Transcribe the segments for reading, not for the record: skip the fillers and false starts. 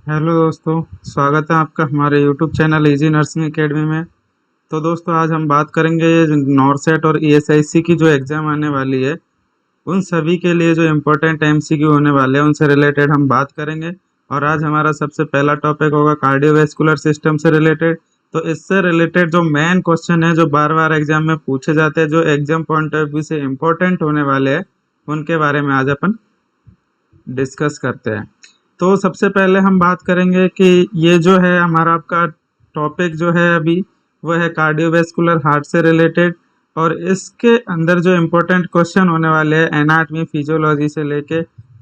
Hello दोस्तों, स्वागत है आपका हमारे YouTube channel easy nursing academy में। तो दोस्तों आज हम बात करेंगे नॉरसेट और ईएसआईसी की जो एग्ज़ाम आने वाली है उन सभी के लिए जो इम्पोर्टेंट एमसीक्यू होने वाले हैं उनसे रिलेटेड हम बात करेंगे। और आज हमारा सबसे पहला टॉपिक होगा कार्डियोवैस्कुलर सिस्टम से रिलेटेड। तो इससे रिलेटेड जो मेन क्वेश्चन है जो बार बार एग्जाम में पूछे जाते हैं, जो एग्जाम पॉइंट ऑफ व्यू से इम्पोर्टेंट होने वाले हैं, उनके बारे में आज अपन डिस्कस करते हैं। तो सबसे पहले हम बात करेंगे कि ये जो है हमारा आपका टॉपिक जो है अभी वो है कार्डियोवैस्कुलर हार्ट से रिलेटेड। और इसके अंदर जो इम्पोर्टेंट क्वेश्चन होने वाले हैं एनाटमी फिजियोलॉजी से लेके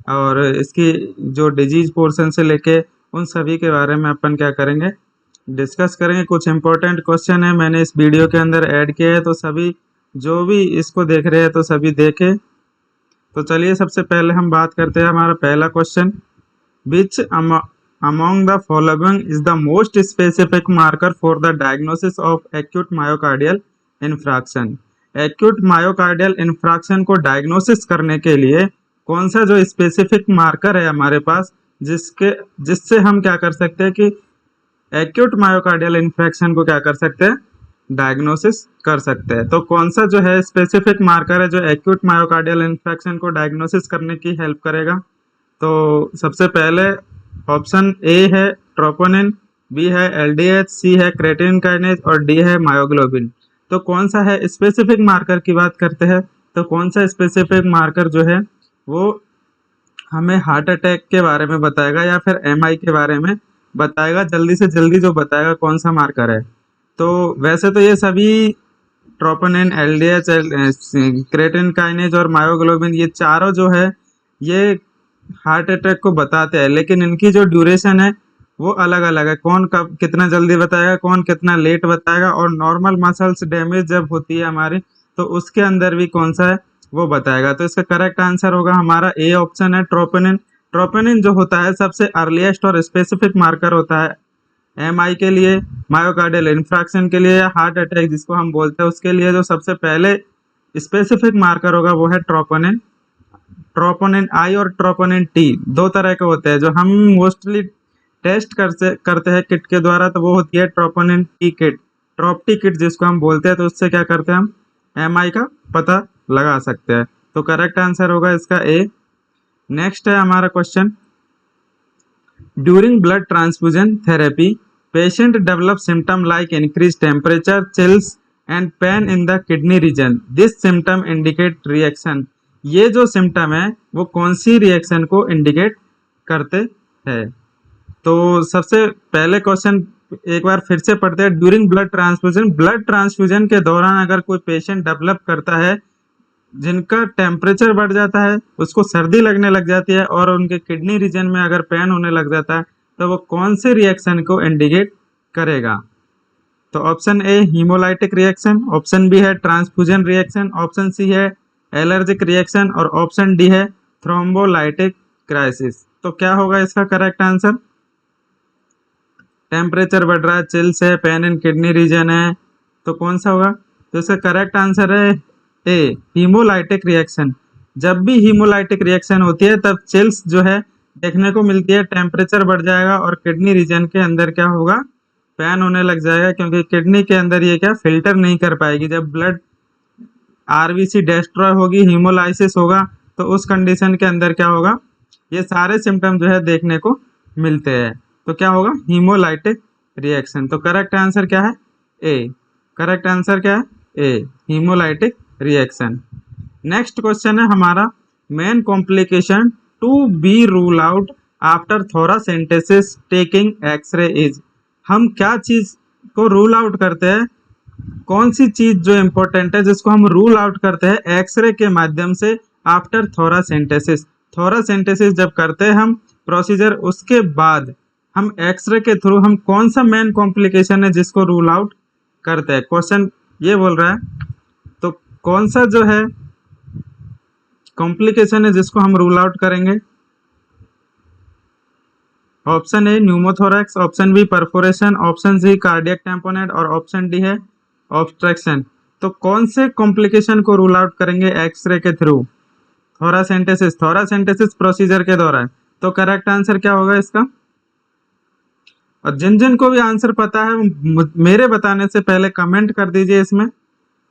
और इसकी जो डिजीज पोर्शन से लेके उन सभी के बारे में अपन क्या करेंगे, डिस्कस करेंगे। कुछ इम्पोर्टेंट क्वेश्चन है मैंने इस वीडियो के अंदर ऐड किए हैं, तो सभी जो भी इसको देख रहे हैं तो सभी देखें। तो चलिए सबसे पहले हम बात करते हैं हमारा पहला question, which among the following is the most specific marker for the diagnosis of acute myocardial infarction? acute myocardial infarction को डायग्नोसिस करने के लिए कौन सा जो स्पेसिफिक मार्कर है हमारे पास जिससे हम क्या कर सकते हैं कि एक्यूट मायोकार्डियल इन्फेक्शन को क्या कर सकते हैं, डायग्नोसिस कर सकते हैं। तो कौन सा जो है स्पेसिफिक मार्कर है जो एक्यूट मायोकार्डियल इन्फेक्शन को डायग्नोसिस करने की हेल्प करेगा? तो सबसे पहले ऑप्शन ए है ट्रोपोनिन, बी है एलडीएच, सी है क्रेटिनिन काइनेज और डी है मायोग्लोबिन। तो कौन सा है स्पेसिफिक मार्कर की बात करते हैं, तो कौन सा स्पेसिफिक मार्कर जो है वो हमें हार्ट अटैक के बारे में बताएगा या फिर एमआई के बारे में बताएगा? जल्दी से जल्दी जो बताएगा कौन सा मार्कर है। तो वैसे तो ये सभी ट्रोपोनिन, एलडीएच, क्रेटिनिन काइनेज और मायोग्लोबिन ये चारों जो है ये हार्ट अटैक को बताते हैं, लेकिन इनकी जो ड्यूरेशन है वो अलग अलग है। कौन कब कितना जल्दी बताएगा, कौन कितना लेट बताएगा, और नॉर्मल मसल्स डैमेज जब होती है हमारी तो उसके अंदर भी कौन सा है वो बताएगा। तो इसका करेक्ट आंसर होगा हमारा ए ऑप्शन है ट्रोपोनिन। ट्रोपोनिन जो होता है सबसे अर्लीस्ट और स्पेसिफिक मार्कर होता है एमआई के लिए, मायोकार्डियल इन्फ्रैक्शन के लिए या हार्ट अटैक जिसको हम बोलते हैं उसके लिए जो सबसे पहले स्पेसिफिक मार्कर होगा वो है ट्रोपोनिन। ट्रोपोनिन आई और ट्रोपोनिन टी दो तरह के होते हैं जो हम मोस्टली टेस्ट करते हैं किट के द्वारा, तो वो होती है ट्रोपोनिन टी किट, ट्रोपटी किट जिसको हम बोलते हैं। तो उससे क्या करते हैं हम एमआई का पता लगा सकते हैं। तो करेक्ट आंसर होगा इसका ए। नेक्स्ट है हमारा question, during blood transfusion therapy patient develop symptom like increase temperature, chills and pain in the kidney region, this symptom indicate reaction. ये जो सिम्टम है वो कौन सी रिएक्शन को इंडिकेट करते हैं? तो सबसे पहले क्वेश्चन एक बार फिर से पढ़ते हैं। ड्यूरिंग ब्लड ट्रांसफ्यूजन के दौरान अगर कोई पेशेंट डेवलप करता है जिनका टेम्परेचर बढ़ जाता है, उसको सर्दी लगने लग जाती है और उनके किडनी रीजन में अगर पेन होने लग जाता है, तो वो कौन से रिएक्शन को इंडिकेट करेगा? तो option A haemolytic reaction, option B है ट्रांसफ्यूजन रिएक्शन, ऑप्शन सी है एलर्जिक रिएक्शन और ऑप्शन डी है थ्रोम्बोलाइटिक क्राइसिस। तो क्या होगा इसका करेक्ट आंसर? टेम्परेचर बढ़ रहा है, चिल्स है, पेन इन किडनी रीजन है, तो कौन सा होगा? तो इसका करेक्ट आंसर है ए हीमोलाइटिक रिएक्शन। जब भी हीमोलाइटिक रिएक्शन होती है तब चिल्स जो है देखने को मिलती है, टेम्परेचर बढ़ जाएगा और किडनी रीजन के अंदर क्या होगा, पेन होने लग जाएगा, क्योंकि किडनी के अंदर ये क्या फिल्टर नहीं कर पाएगी। जब ब्लड आरबीसी डिस्ट्रॉय होगी, हीमोलाइसिस होगा, तो उस कंडीशन के अंदर क्या होगा, ये सारे सिम्टम जो है देखने को मिलते हैं। तो क्या होगा, हीमोलाइटिक रिएक्शन। तो करेक्ट आंसर क्या है? ए। करेक्ट आंसर क्या है? A haemolytic reaction. Next question है हमारा, main complication to be rule out after thoracentesis taking X-ray is. हम क्या चीज को रूल आउट करते हैं, कौन सी चीज जो इंपॉर्टेंट है जिसको हम रूल आउट करते हैं एक्सरे के माध्यम से आफ्टर थोरासेंटेसिस? थोरासेंटेसिस जब करते हैं हम प्रोसीजर, उसके बाद हम एक्सरे के थ्रू हम कौन सा मेन कॉम्प्लिकेशन है जिसको रूल आउट करते हैं? क्वेश्चन ये बोल रहा है, तो कौन सा जो है कॉम्प्लिकेशन है जिसको हम रूल आउट करेंगे? Option A pneumothorax, option B perforation, option C cardiac tamponade और ऑप्शन डी है ऑब्स्ट्रक्शन। तो कौन से कॉम्प्लिकेशन को रूल आउट करेंगे एक्सरे के थ्रू? थोरासेंटेसिस प्रोसीजर के दौरान। तो करेक्ट आंसर क्या होगा इसका? और जिन जिन को भी आंसर पता है मेरे बताने से पहले कमेंट कर दीजिए इसमें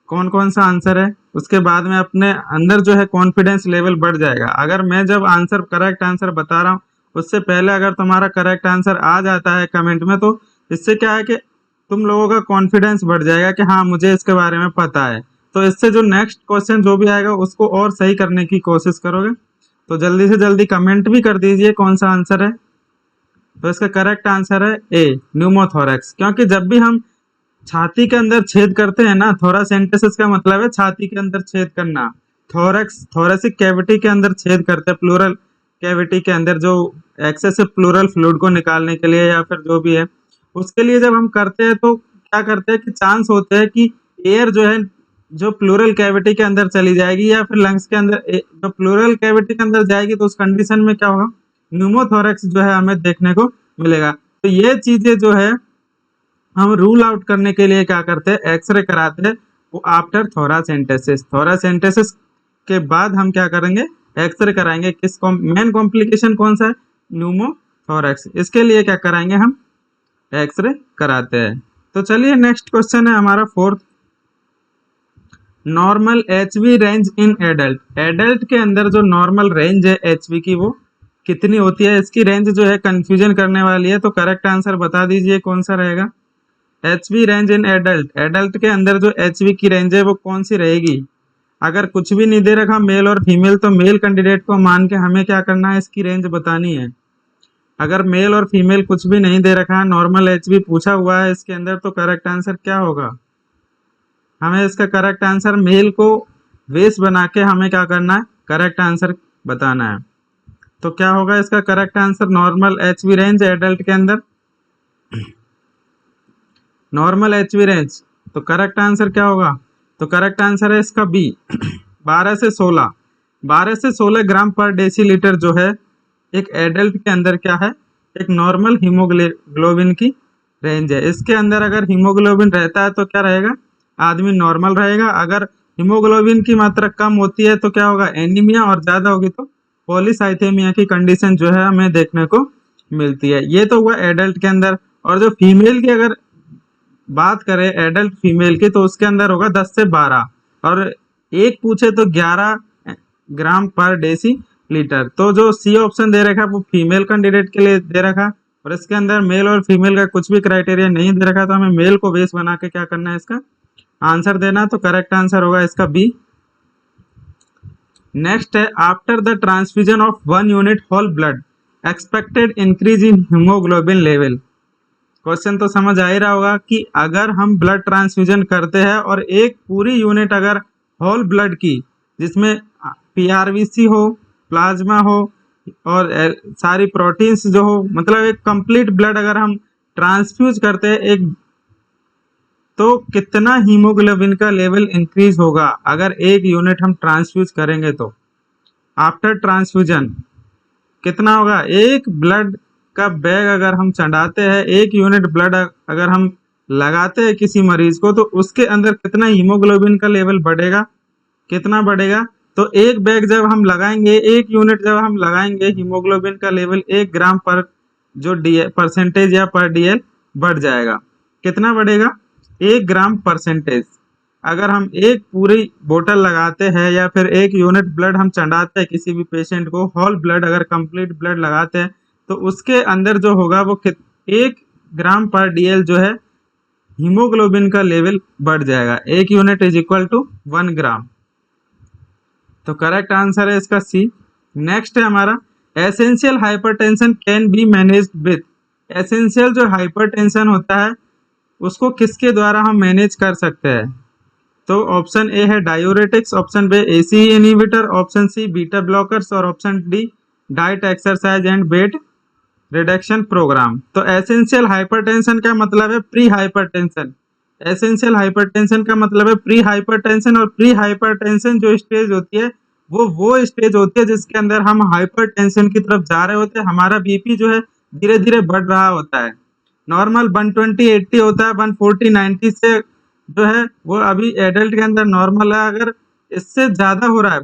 कौन कौन सा आंसर है। उसके बाद में अपने अंदर जो है कॉन्फिडेंस लेवल बढ़ जाएगा। अगर मैं जब आंसर करेक्ट आंसर बता रहा हूँ उससे पहले अगर तुम्हारा करेक्ट आंसर आ जाता है कमेंट में, तो इससे क्या है कि तुम लोगों का कॉन्फिडेंस बढ़ जाएगा कि हाँ मुझे इसके बारे में पता है। तो इससे जो नेक्स्ट क्वेश्चन जो भी आएगा उसको और सही करने की कोशिश करोगे। तो जल्दी से जल्दी कमेंट भी कर दीजिए कौन सा आंसर है। तो इसका करेक्ट आंसर है ए, न्यूमोथोरैक्स। क्योंकि जब भी हम छाती के अंदर छेद करते हैं ना, थोरासेंटेसिस का मतलब है छाती के अंदर छेद करना। थोरैक्स थोरेसिक कैविटी के अंदर छेद करते हैं, प्लूरल कैविटी के अंदर जो एक्सेसिव प्लूरल फ्लूइड को निकालने के लिए या फिर जो भी है उसके लिए जब हम करते हैं तो क्या करते हैं कि चांस होते हैं कि एयर जो है जो प्लूरल कैविटी के अंदर चली जाएगी या फिर लंग्स के अंदर जो प्लूरल कैविटी के अंदर जाएगी, तो उस कंडीशन में क्या होगा, न्यूमोथोरैक्स जो है हमें देखने को मिलेगा। तो ये चीजें जो है हम रूल आउट करने के लिए क्या करते हैं, एक्सरे कराते हैं वो आफ्टर थोरासेंटेसिस। थोरासेंटेसिस के बाद हम क्या करेंगे, एक्सरे कराएंगे। किस मेन कॉम्प्लिकेशन कौन सा है, न्यूमोथोरैक्स। इसके लिए क्या कराएंगे, हम एक्सरे कराते हैं। तो चलिए नेक्स्ट क्वेश्चन है हमारा fourth, normal HV range in adult. Adult के अंदर जो नॉर्मल रेंज है एचवी की वो कितनी होती है। इसकी रेंज जो है कंफ्यूजन करने वाली है, तो करेक्ट आंसर बता दीजिए कौन सा रहेगा। HV range in adult, adult के अंदर जो एचवी की रेंज है वो कौन सी रहेगी। अगर कुछ भी नहीं दे रखा मेल और फीमेल, तो मेल कैंडिडेट को मान के हमें क्या करना है, इसकी रेंज बतानी है। अगर मेल और फीमेल कुछ भी नहीं दे रखा है, नॉर्मल एचवी पूछा हुआ है इसके अंदर, तो करेक्ट आंसर क्या होगा। हमें इसका करेक्ट आंसर मेल को बेस बना के हमें क्या करना है, करेक्ट आंसर बताना है। तो क्या होगा इसका correct answer, normal HV range adult के अंदर, नॉर्मल एचवी रेंज। तो करेक्ट आंसर क्या होगा, तो करेक्ट आंसर है इसका बी, 12 से 16, 12 से 16 ग्राम पर डेसीलीटर जो है एक एडल्ट के अंदर क्या है, एक नॉर्मल हीमोग्लोबिन की रेंज है। इसके अंदर अगर हीमोग्लोबिन रहता है तो क्या रहेगा, आदमी नॉर्मल रहेगा। अगर हीमोग्लोबिन की मात्रा कम होती है तो क्या होगा, एनीमिया, और ज्यादा होगी तो पॉलीसाइथेमिया की कंडीशन जो है हमें देखने को मिलती है। ये तो हुआ एडल्ट के अंदर। और जो फीमेल की अगर बात करें एडल्ट फीमेल की, तो उसके अंदर होगा 10 से 12, और एक पूछे तो 11 ग्राम पर डेसी लीटर। तो जो सी ऑप्शन दे रखा है वो फीमेल कैंडिडेट के लिए दे रखा, और इसके अंदर मेल और फीमेल का कुछ भी क्राइटेरिया नहीं दे रखा, तो हमें मेल को बेस बना के क्या करना है, इसका आंसर देना। तो करेक्ट आंसर होगा इसका बी। नेक्स्ट है, after the transfusion of 1 unit whole blood expected increase in haemoglobin level. Question तो समझ आ ही रहा होगा कि अगर हम ब्लड ट्रांसफ्यूजन करते हैं और एक पूरी यूनिट अगर होल ब्लड की, जिसमें पीआरवीसी हो, प्लाज्मा हो और सारी प्रोटीन्स जो हो, मतलब एक कंप्लीट ब्लड अगर हम ट्रांसफ्यूज करते हैं एक, तो कितना हीमोग्लोबिन का लेवल इंक्रीज होगा अगर एक यूनिट हम ट्रांसफ्यूज करेंगे। तो आफ्टर ट्रांसफ्यूजन कितना होगा, एक ब्लड का बैग अगर हम चढ़ाते हैं, एक यूनिट ब्लड अगर हम लगाते हैं किसी मरीज को, तो उसके अंदर कितना हीमोग्लोबिन का लेवल बढ़ेगा, कितना बढ़ेगा। तो एक बैग जब हम लगाएंगे, एक यूनिट जब हम लगाएंगे, हीमोग्लोबिन का लेवल 1 ग्राम पर जो परसेंटेज या पर डीएल बढ़ जाएगा। कितना बढ़ेगा, 1 ग्राम परसेंटेज। अगर हम एक पूरी बोतल लगाते हैं या फिर एक यूनिट ब्लड हम चढ़ाते हैं किसी भी पेशेंट को, होल ब्लड अगर कंप्लीट ब्लड लगाते हैं, तो उसके अंदर जो होगा वो 1 ग्राम पर डीएल जो है हीमोग्लोबिन का लेवल बढ़ जाएगा। 1 यूनिट इज इक्वल टू 1 ग्राम। तो करेक्ट आंसर है इसका सी। नेक्स्ट है हमारा, essential hypertension can be managed with. Essential जो हाइपरटेंशन होता है उसको किसके द्वारा हम मैनेज कर सकते हैं। तो ऑप्शन ए है diuretics, option B ACE inhibitor, option C beta blockers, और option D diet exercise and weight reduction program. तो एसेंशियल हाइपरटेंशन का मतलब है प्री हाइपरटेंशन। एसेंशियल हाइपरटेंशन का मतलब है प्री हाइपरटेंशन, और प्री हाइपरटेंशन जो स्टेज होती है वो स्टेज होती है जिसके अंदर हम हाइपरटेंशन की तरफ जा रहे होते हैं। हमारा बीपी जो है धीरे धीरे बढ़ रहा होता है। नॉर्मल 120/80 होता है, 140/90 से जो है वो अभी एडल्ट के अंदर नॉर्मल है। अगर इससे ज्यादा हो रहा है,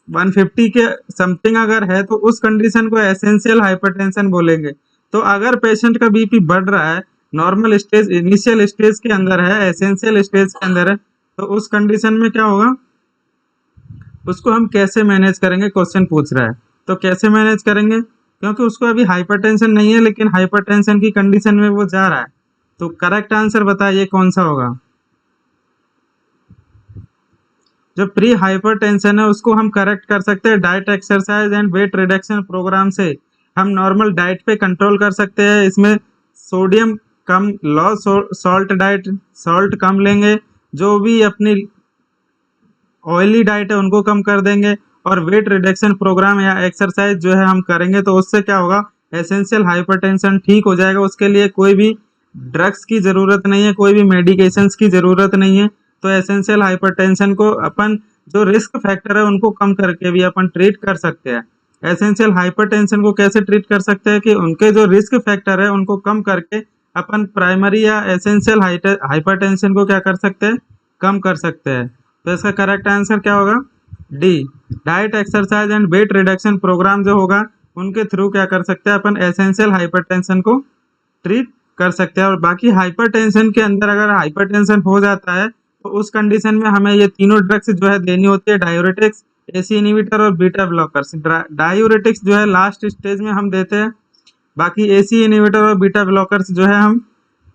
150 के समथिंग अगर है, तो उस कंडीशन को एसेंशियल हाइपरटेंशन बोलेंगे। तो अगर पेशेंट का बीपी बढ़ रहा है, नॉर्मल स्टेज इनिशियल स्टेज के अंदर है, एसेंशियल स्टेज के अंदर है, तो उस कंडीशन में क्या होगा, उसको हम कैसे मैनेज करेंगे, क्वेश्चन पूछ रहा है। तो कैसे मैनेज करेंगे, क्योंकि उसको अभी हाइपरटेंशन नहीं है लेकिन हाइपरटेंशन की कंडीशन में वो जा रहा है। तो करेक्ट आंसर बताइए कौन सा होगा। जो प्री हाइपरटेंशन है उसको हम करेक्ट कर सकते हैं diet, exercise and weight reduction programme से। हम नॉर्मल डाइट पे कंट्रोल कर सकते हैं, इसमें सोडियम कम, लो सॉल्ट डाइट, सॉल्ट कम लेंगे, जो भी अपनी ऑयली डाइट है उनको कम कर देंगे, और वेट रिडक्शन प्रोग्राम या एक्सरसाइज जो है हम करेंगे, तो उससे क्या होगा, एसेंशियल हाइपरटेंशन ठीक हो जाएगा। उसके लिए कोई भी ड्रग्स की जरूरत नहीं है, कोई भी मेडिकेशंस की जरूरत नहीं है। तो एसेंशियल हाइपरटेंशन को अपन जो रिस्क फैक्टर है उनको कम करके भी अपन ट्रीट कर सकते हैं। एसेंशियल हाइपरटेंशन को कैसे ट्रीट कर सकते हैं कि उनके जो रिस्क फैक्टर है उनको कम करके अपन प्राइमरी या एसेंशियल हाइपरटेंशन को क्या कर सकते हैं, कम कर सकते हैं। तो इसका करेक्ट आंसर क्या होगा, D. Diet, exercise and weight reduction programme जो होगा उनके थ्रू क्या कर सकते हैं अपन, एसेंशियल हाइपरटेंशन को ट्रीट कर सकते हैं। और बाकी हाइपरटेंशन के अंदर अगर हाइपरटेंशन हो जाता है तो उस कंडीशन में हमें ये तीनों ड्रग्स जो है देनी होती है, डायूरेटिक्स, एसी इनहिबिटर और बीटा ब्लॉकर्स। डायूरेटिक्स जो है लास्ट स्टेज में हम देते हैं, बाकी एसी इनहिबिटर और बीटा ब्लॉकर्स जो है हम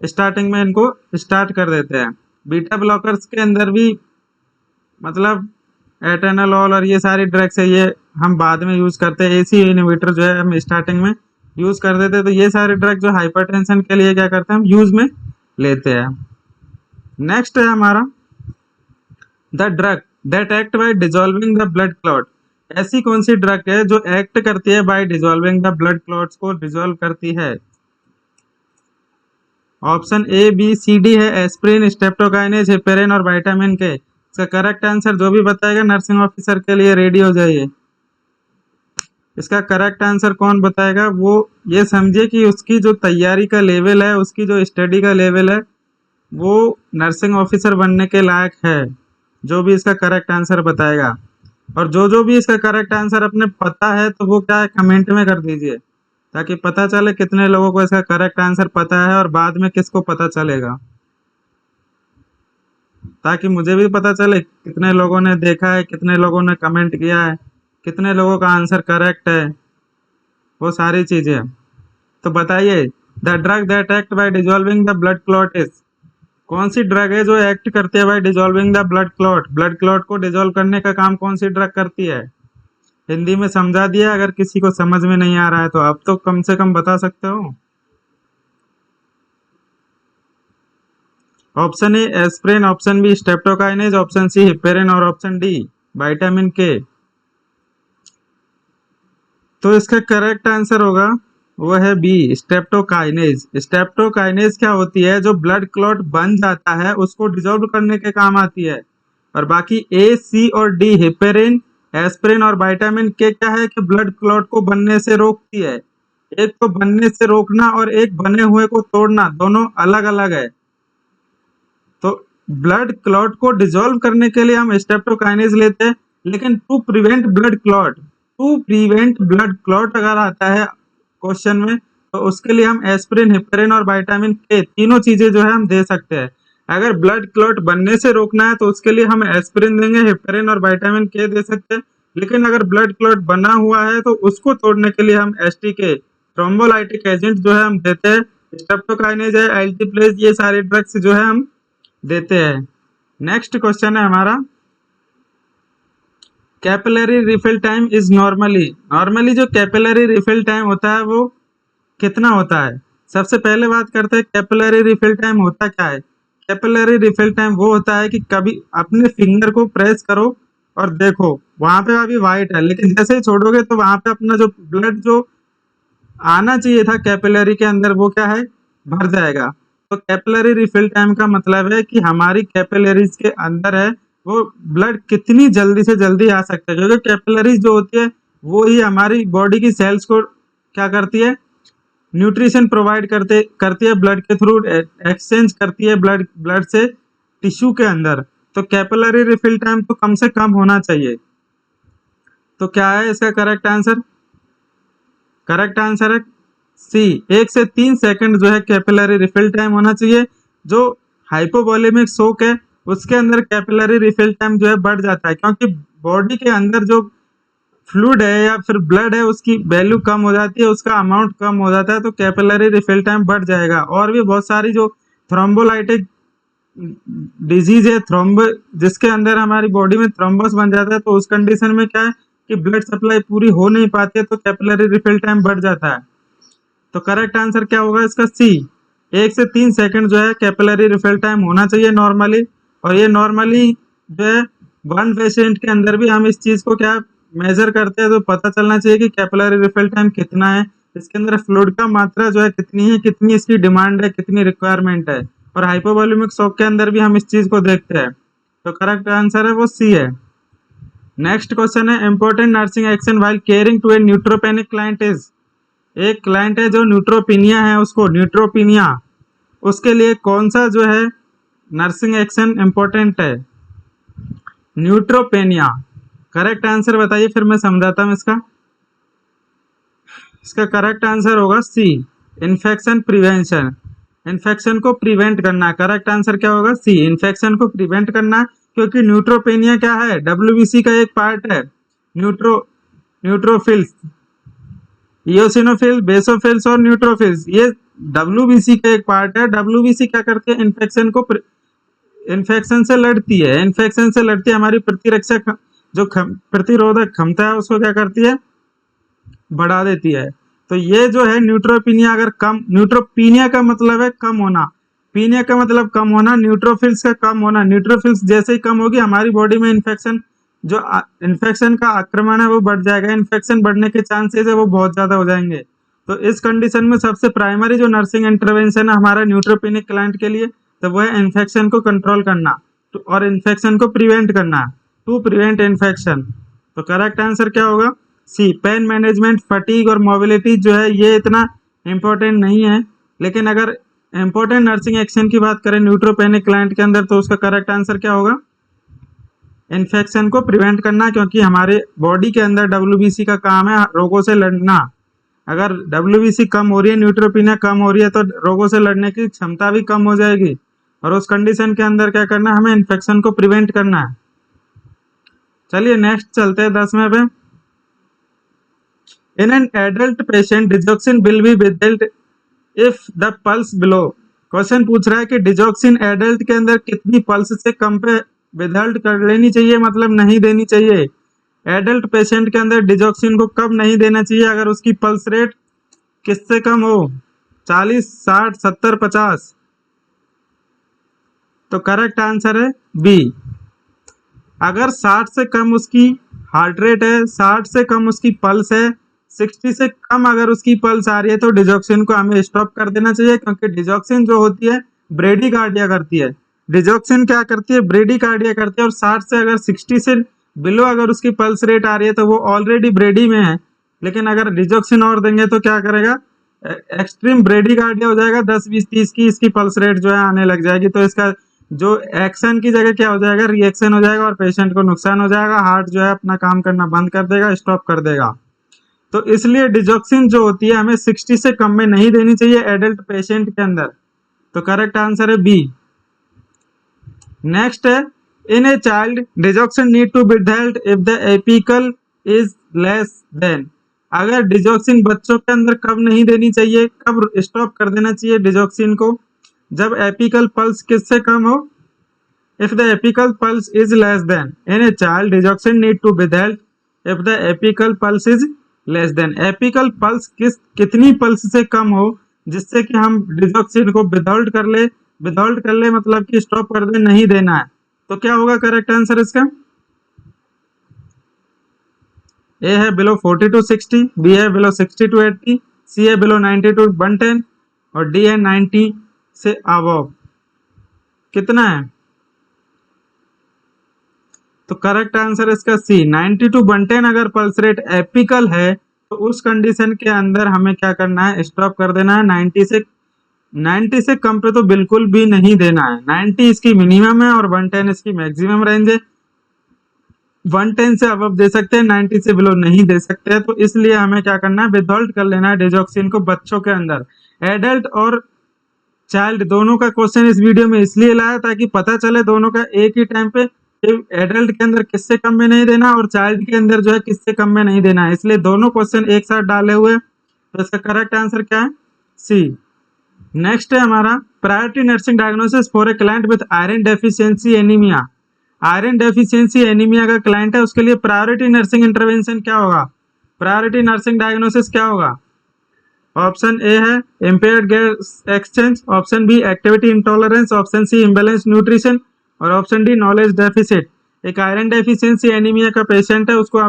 स्टार्टिंग में इनको स्टार्ट कर देते हैं। बीटा ब्लॉकर्स के अंदर भी मतलब एटेनोल और ये सारी ड्रग्स है, ये हम बाद में यूज करते हैं। एसी इनहिबिटर जो है हम स्टार्टिंग में यूज कर देते हैं। तो ये सारे ड्रग जो हाइपरटेंशन के लिए क्या करते हैं, हम यूज में लेते हैं। नेक्स्ट है हमारा the drug that act by dissolving the blood clot. ऐसी कौन सी ड्रग है जो एक्ट करती है by dissolving the blood clots को डिजोल्व करती है। Option A B C D है, एस्प्रिन, स्ट्रेप्टोकाइनेज, हेपेरिन और विटामिन के। इसका करेक्ट आंसर जो भी बताएगा नर्सिंग ऑफिसर के लिए रेडी हो जाइए। इसका करेक्ट आंसर कौन बताएगा, वो ये समझिए कि उसकी जो तैयारी का लेवल है, उसकी जो स्टडी का लेवल है, वो नर्सिंग ऑफिसर बनने के लायक है, जो भी इसका करेक्ट आंसर बताएगा। और जो भी इसका करेक्ट आंसर अपने पता है तो वो क्या है, कमेंट में कर दीजिए, ताकि पता चले कितने लोगों को इसका करेक्ट आंसर पता है और बाद में किसको पता चलेगा, ताकि मुझे भी पता चले कितने लोगों ने देखा है, कितने लोगों ने कमेंट किया है, कितने लोगों का आंसर करेक्ट है, वो सारी चीजें। तो बताइए, the drug that act by dissolving the blood clot is, कौन सी ड्रग है जो एक्ट करती है by dissolving the blood clot. Blood clot को डिजोल्व करने का काम कौन सी ड्रग करती है। हिंदी में समझा दिया, अगर किसी को समझ में नहीं आ रहा है तो आप तो कम से कम बता सकते हो। Option A aspirin, option B streptokinase, option C heparin और ऑप्शन डी विटामिन के। तो इसका करेक्ट आंसर होगा वो है बी, स्ट्रेप्टोकाइनेज। स्ट्रेप्टोकाइनेज क्या होती है, जो ब्लड क्लॉट बन जाता है उसको डिसॉल्व करने के काम आती है। और बाकी ए, सी और डी, हिपेरिन, एस्प्रिन और विटामिन के क्या है कि ब्लड क्लॉट को बनने से रोकती है। एक तो बनने से रोकना और एक बने हुए को तोड़ना, दोनों अलग अलग है। तो ब्लड क्लॉट को डिसॉल्व करने के लिए हम स्ट्रेप्टोकाइनेज लेते हैं, लेकिन to prevent blood clot, to prevent blood clot अगर आता है क्वेश्चन में, तो उसके लिए हम एस्प्रिन, हिपेरिन और विटामिन के तीनों चीजें जो है हम दे सकते हैं। अगर ब्लड क्लॉट बनने से रोकना है तो उसके लिए हम एस्प्रिन देंगे, हिपेरिन और विटामिन के दे सकते हैं। लेकिन अगर ब्लड क्लॉट बना हुआ है तो उसको तोड़ने के लिए हम एस टी के, थ्रोम्बोलाइटिक एजेंट जो है हम देते हैं। स्ट्रेप्टोकाइनेज है, एल्टीप्लेज, ये सारे ड्रग्स जो है हम देते हैं। नेक्स्ट क्वेश्चन है हमारा, capillary refill time is normally जो कैपिलरी रिफिल टाइम होता है वो कितना होता है। सबसे पहले बात करते हैं कैपिलरी रिफिल टाइम होता क्या है। कैपिलरी रिफिल टाइम वो होता है कि कभी अपने फिंगर को प्रेस करो और देखो वहां पे अभी व्हाइट है, लेकिन जैसे ही छोड़ोगे तो वहां पे अपना जो ब्लड जो आना चाहिए था कैपिलरी के अंदर वो क्या है, भर जाएगा। तो कैपिलरी रिफिल टाइम का मतलब है कि हमारी कैपिलरीज के अंदर है वो ब्लड कितनी जल्दी से जल्दी आ सकता है, क्योंकि कैपिलरीज जो होती है वो ही हमारी बॉडी की सेल्स को क्या करती है, न्यूट्रिशन प्रोवाइड करती है, ब्लड के थ्रू एक्सचेंज करती है ब्लड से टिश्यू के अंदर। तो कैपिलरी रिफिल टाइम तो कम से कम होना चाहिए। तो क्या है इसका करेक्ट आंसर, करेक्ट आंसर है सी 1 से 3 सेकंड जो है कैपिलरी रिफिल टाइम होना चाहिए। जो हाइपोवोलेमिक शॉक है उसके अंदर कैपिलरी रिफिल टाइम जो है बढ़ जाता है, क्योंकि बॉडी के अंदर जो फ्लूइड है या फिर ब्लड है उसकी वैल्यू कम हो जाती है, उसका अमाउंट कम हो जाता है, तो कैपिलरी रिफिल टाइम बढ़ जाएगा। और भी बहुत सारी जो थ्रोम्बोलाइटिक डिजीज है, थ्रोम्ब जिसके अंदर हमारी बॉडी में थ्रोम्बस बन जाता है, तो उस कंडीशन में क्या है कि ब्लड सप्लाई पूरी हो नहीं पाती है, तो कैपिलरी रिफिल टाइम बढ़ जाता है। तो करेक्ट आंसर क्या होगा इसका? सी 1 से 3 सेकंड जो है कैपिलरी रिफिल टाइम होना चाहिए नॉर्मली। और ये नॉर्मली जो है वन पेशेंट के अंदर भी हम इस चीज को क्या मेजर करते हैं, तो पता चलना चाहिए कि कैपिलरी रिफिल टाइम कितना है, इसके अंदर फ्लूइड का मात्रा जो है कितनी है, कितनी इसकी डिमांड है, कितनी रिक्वायरमेंट है। और हाइपोवॉल्यूमिक शॉक के अंदर भी हम इस चीज को देखते हैं। तो करेक्ट आंसर है वो सी है। नेक्स्ट क्वेश्चन है important nursing action while caring to a neutropenic client is. एक क्लाइंट है जो न्यूट्रोपिनिया है, उसको न्यूट्रोपिनिया, उसके लिए कौन सा जो है नर्सिंग एक्शन इंपॉर्टेंट है? न्यूट्रोपेनिया। करेक्ट आंसर बताइए, फिर मैं समझाता हूं इसका। इसका करेक्ट आंसर होगा सी इन्फेक्शन प्रिवेंशन। इन्फेक्शन को प्रिवेंट करना। करेक्ट आंसर क्या होगा? सी इन्फेक्शन को प्रिवेंट करना, क्योंकि न्यूट्रोपेनिया क्या है? डब्ल्यूबीसी का एक पार्ट है। न्यूट्रोफिल्स, इयोसिनोफिल, बेसोफिल्स और न्यूट्रोफिल्स, ये डब्ल्यूबीसी का एक पार्ट है। डब्ल्यूबीसी क्या करती है? इन्फेक्शन से लड़ती है। इन्फेक्शन से लड़ती है, हमारी प्रतिरक्षा जो प्रतिरोधक क्षमता है उसको क्या करती है? बढ़ा देती है। तो ये जो है न्यूट्रोपिनिया अगर कम, न्यूट्रोपिनिया का मतलब है कम होना, पीनिया का मतलब कम होना, न्यूट्रोफिल्स का कम होना। न्यूट्रोफिल्स जैसे ही कम होगी हमारी बॉडी में इन्फेक्शन, जो इन्फेक्शन का आक्रमण है वो बढ़ जाएगा। इन्फेक्शन बढ़ने के चांसेस है वो बहुत ज्यादा हो जाएंगे। तो इस कंडीशन में सबसे प्राइमरी जो नर्सिंग इंटरवेंशन है हमारा न्यूट्रोपेनिक क्लाइंट के लिए, तो वो है इन्फेक्शन को कंट्रोल करना और इन्फेक्शन को प्रिवेंट करना, टू प्रिवेंट इन्फेक्शन। तो करेक्ट आंसर क्या होगा? सी पेन मैनेजमेंट, फटीग और मोबिलिटी जो है ये इतना इंपॉर्टेंट नहीं है, लेकिन अगर इंपॉर्टेंट नर्सिंग एक्शन की बात करें न्यूट्रोपेनिक क्लाइंट के अंदर, तो उसका करेक्ट आंसर क्या होगा? इन्फेक्शन को प्रिवेंट करना, क्योंकि हमारे बॉडी के अंदर डब्ल्यूबीसी का काम है रोगों से लड़ना। अगर डब्ल्यूबीसी कम हो रही है, न्यूट्रोपिनिया कम हो रही है, तो रोगों से लड़ने की क्षमता भी कम हो जाएगी, और उस कंडीशन के अंदर क्या करना है? हमें इन्फेक्शन को प्रिवेंट करना है। चलिए नेक्स्ट चलते हैं 10वें पे। In an adult patient digoxin will be withheld if the pulse below. Question पूछ रहा है कि डिजॉक्सिन एडल्ट के अंदर कितनी पल्स से कम पे विदहेल्ड कर लेनी चाहिए, मतलब नहीं देनी चाहिए। एडल्ट पेशेंट के अंदर डिजॉक्सिन को कब नहीं देना चाहिए? अगर उसकी पल्स रेट किससे कम हो? 40, 60, 70, 50। तो करेक्ट आंसर है बी। अगर 60 से कम उसकी हार्ट रेट है, 60 से कम उसकी पल्स है, 60 से कम अगर उसकी पल्स आ रही है, तो डिजॉक्सिन को हमें स्टॉप कर देना चाहिए, क्योंकि डिजॉक्सिन जो होती है ब्रेडिकार्डिया करती है। डिजॉक्सिन क्या करती है? ब्रेडिकार्डिया करती है। और 60 से अगर 60 से बिलो अगर उसकी पल्स रेट आ रही है, तो वो ऑलरेडी ब्रेडी में है, लेकिन अगर डिजॉक्सिन और देंगे तो क्या करेगा? एक्सट्रीम ब्रेडिकार्डिया हो जाएगा, 10, 20, 30 की इसकी पल्स रेट जो है आने लग जाएगी। तो इसका जो एक्शन की जगह क्या हो जाएगा? रिएक्शन हो जाएगा, और पेशेंट को नुकसान हो जाएगा, हार्ट जो है अपना काम करना बंद कर देगा, स्टॉप कर देगा। तो इसलिए डिजॉक्सिन जो होती है हमें 60 से कम में नहीं देनी चाहिए एडल्ट पेशेंट के अंदर। तो करेक्ट आंसर है बी। नेक्स्ट है in a child digoxin need to be withheld if the apical is less than. अगर डिजॉक्सिन बच्चों के अंदर कब नहीं देनी चाहिए, कब स्टॉप कर देना चाहिए डिजॉक्सिन को? जब एपिकल पल्स किससे कम हो? If the apical pulse is less than in a child digoxin need to be withheld if the apical pulse is less than. Apical pulse कितनी पल्स से कम हो जिससे कि हम डिजॉक्सिन को विदहोल्ड कर ले। विदहोल्ड कर ले मतलब कि स्टॉप कर दे, नहीं देना है। तो क्या होगा करेक्ट आंसर इसका? ए है बिलो 40 to 60, बी है बिलो 60 to 80, सी है बिलो 90 to 110 और डी है 90 से अबव। कितना है? तो करेक्ट आंसर इसका सी 90 to 110। अगर पल्स रेट एपिकल है तो उस कंडीशन के अंदर हमें क्या करना है? स्टॉप कर देना है। 90 से कम पे तो बिल्कुल भी नहीं देना है। 90 इसकी मिनिमम है और 110 इसकी मैक्सिमम रेंज है। 110 से अबव दे सकते हैं, 90 से बिलो नहीं दे सकते हैं। तो इसलिए हमें क्या करना है, विदहोल्ड कर लेना है डिजॉक्सिन को बच्चों के अंदर। एडल्ट और चाइल्ड दोनों का क्वेश्चन इस वीडियो में इसलिए लाया ताकि पता चले दोनों का एक ही टाइम पे, एडल्ट के अंदर किससे कम में नहीं देना और चाइल्ड के अंदर जो है किससे कम में नहीं देना है, इसलिए दोनों क्वेश्चन एक साथ डाले हुए। तो इसका करेक्ट आंसर क्या है, सी। नेक्स्ट है हमारा priority nursing diagnosis for a client with iron deficiency anaemia. Iron deficiency anaemia का क्लाइंट है, उसके लिए प्रायोरिटी नर्सिंग इंटरवेंशन क्या होगा, प्रायोरिटी नर्सिंग डायग्नोसिस क्या होगा। ऑप्शन ए है impaired gas exchange, option B activity intolerance, option C imbalance nutrition और ऑप्शन डी नॉलेज डेफिसिट। एक आयरन डेफिशिएंसी एनीमिया का पेशेंट है, उसको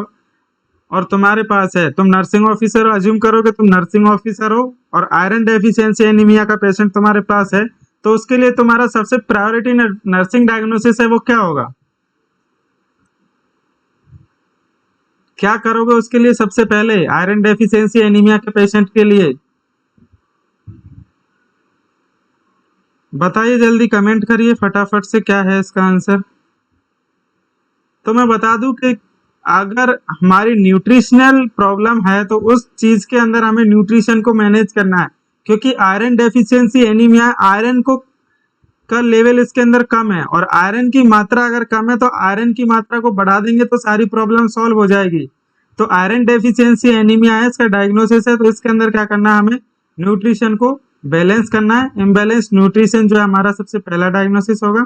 और तुम्हारे पास है, तुम नर्सिंग ऑफिसर हो, अज्यूम करो कि तुम नर्सिंग ऑफिसर हो और आयरन डेफिशिएंसी एनीमिया का पेशेंट तुम्हारे पास है, तो उसके लिए तुम्हारा सबसे प्रायोरिटी नर्सिंग डायग्नोसिस है वो क्या होगा, क्या करोगे उसके लिए सबसे पहले आयरन डेफिशिएंसी एनीमिया के पेशेंट के लिए, बताइए जल्दी कमेंट करिए फटाफट से क्या है इसका आंसर। तो मैं बता दूं कि अगर हमारी न्यूट्रिशनल प्रॉब्लम है तो उस चीज के अंदर हमें न्यूट्रिशन को मैनेज करना है, क्योंकि आयरन डेफिशिएंसी एनीमिया आयरन को का लेवल इसके अंदर कम है और आयरन की मात्रा अगर कम है तो आयरन की मात्रा को बढ़ा देंगे तो सारी प्रॉब्लम सॉल्व हो जाएगी। तो आयरन डेफिशिएंसी एनीमिया है, इसका डायग्नोसिस है, तो इसके अंदर क्या करना है, हमें न्यूट्रिशन को बैलेंस करना है। इम्बैलेंस न्यूट्रिशन जो है हमारा सबसे पहला डायग्नोसिस होगा,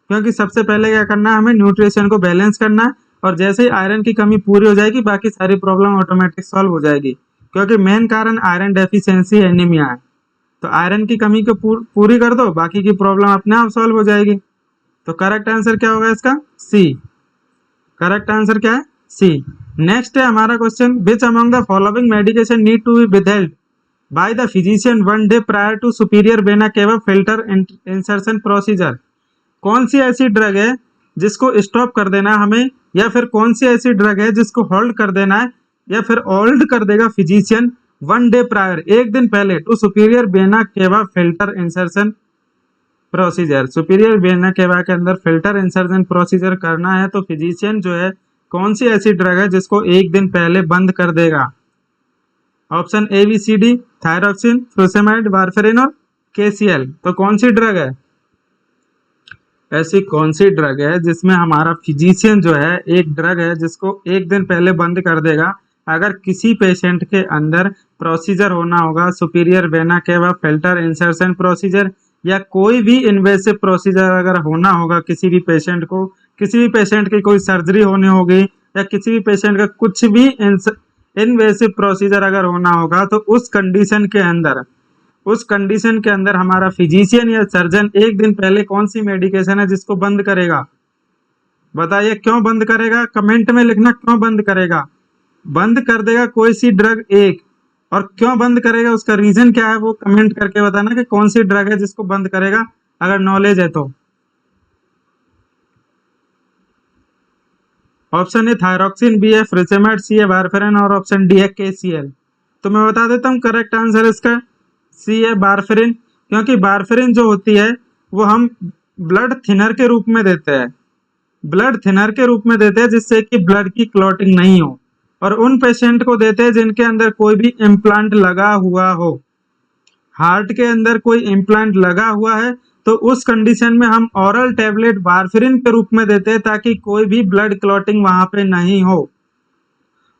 क्योंकि सबसे पहले क्या करना है, हमें न्यूट्रिशन को बैलेंस करना है और जैसे ही आयरन की कमी पूरी हो जाएगी बाकी सारी प्रॉब्लम ऑटोमेटिक सॉल्व हो जाएगी, क्योंकि मेन कारण आयरन डेफिशिएंसी एनीमिया है। तो आयरन की कमी को पूरी कर दो, बाकी की प्रॉब्लम अपने आप सॉल्व हो जाएगी। तो करेक्ट आंसर क्या होगा इसका, सी। करेक्ट आंसर क्या है, सी। नेक्स्ट है हमारा question, which among the following medication need to be withheld by the physician 1 day prior to superior vena cava filter insertion procedure. कौन सी ऐसी ड्रग है जिसको स्टॉप कर देना है हमें, या फिर कौन सी ऐसी ड्रग है जिसको होल्ड कर देना है या फिर होल्ड कर देगा फिजिशियन 1 डे प्रायर, एक दिन पहले, to superior vena cava filter insertion procedure. Superior vena cava के अंदर फिल्टर इंसर्शन प्रोसीजर करना है तो फिजिशियन जो है कौन सी ऐसी ड्रग है जिसको एक दिन पहले बंद कर देगा। Option A B C D, thyroxine, frusemide, warfarin और केसीएल। तो कौन सी ड्रग है, ऐसी कौन सी ड्रग है जिसमें हमारा फिजिशियन जो है, एक ड्रग है जिसको एक दिन पहले बंद कर देगा अगर किसी पेशेंट के अंदर प्रोसीजर होना होगा, superior vena cava filter insertion procedure या कोई भी इन्वेसिव प्रोसीजर अगर होना होगा किसी भी पेशेंट को, किसी भी पेशेंट की कोई सर्जरी होनी होगी या किसी भी पेशेंट का कुछ भी इन्वेसिव प्रोसीजर अगर होना होगा, तो उस कंडीशन के अंदर हमारा फिजिशियन या सर्जन एक दिन पहले कौन सी मेडिकेशन है जिसको बंद करेगा। बताइए क्यों बंद करेगा, कमेंट में लिखना क्यों बंद करेगा। बंद कर देगा कोई सी ड्रग एक, और क्यों बंद करेगा उसका रीजन क्या है वो कमेंट करके बताना कि कौन सी ड्रग है जिसको बंद करेगा, अगर नॉलेज है तो। ऑप्शन ए थायरॉक्सिन, बी है फ्रूसेमाइड, सी है वारफेरिन और ऑप्शन डी है केसीएल। तो मैं बता देता हूँ करेक्ट आंसर इसका सी है वारफेरिन, क्योंकि वारफेरिन जो होती है वो हम ब्लड थिनर के रूप में देते हैं, ब्लड थिनर के रूप में देते हैं जिससे कि ब्लड की क्लॉटिंग नहीं हो, और उन पेशेंट को देते हैं जिनके अंदर कोई भी इम्प्लांट लगा हुआ हो। हार्ट के अंदर कोई इम्प्लांट लगा हुआ है तो उस कंडीशन में हम ऑरल टैबलेट वारफेरिन के रूप में देते हैं ताकि कोई भी ब्लड क्लॉटिंग वहां पे नहीं हो,